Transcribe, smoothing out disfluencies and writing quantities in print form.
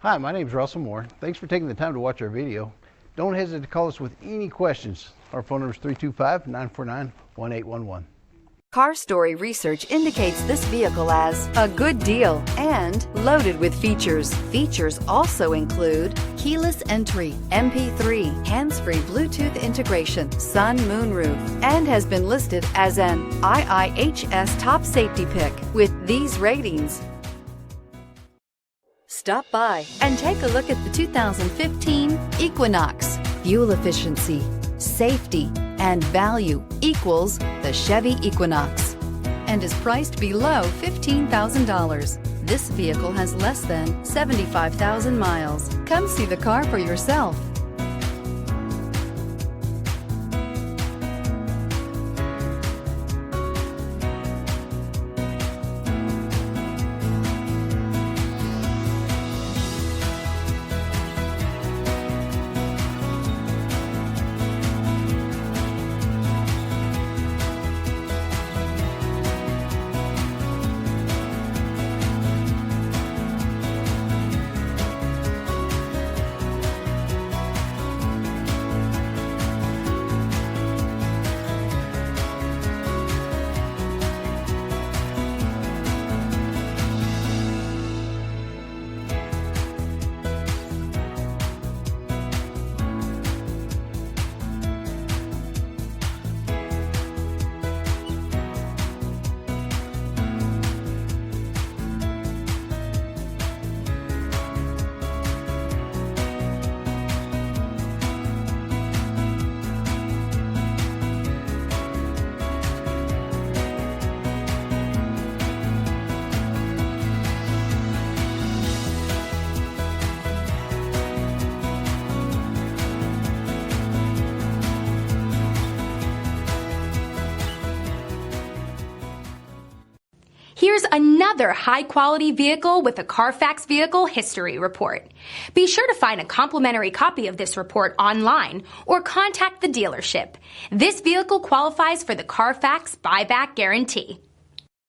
Hi, my name is Russell Moore. Thanks for taking the time to watch our video. Don't hesitate to call us with any questions. Our phone number is 325-949-1811. Car Story research indicates this vehicle as a good deal and loaded with features. Features also include keyless entry, MP3, hands-free Bluetooth integration, sun moonroof, and has been listed as an IIHS top safety pick with these ratings. Stop by and take a look at the 2015 Equinox. Fuel efficiency, safety, and value equals the Chevy Equinox and is priced below $15,000. This vehicle has less than 75,000 miles. Come see the car for yourself. Here's another high-quality vehicle with a Carfax Vehicle History Report. Be sure to find a complimentary copy of this report online or contact the dealership. This vehicle qualifies for the Carfax Buyback Guarantee.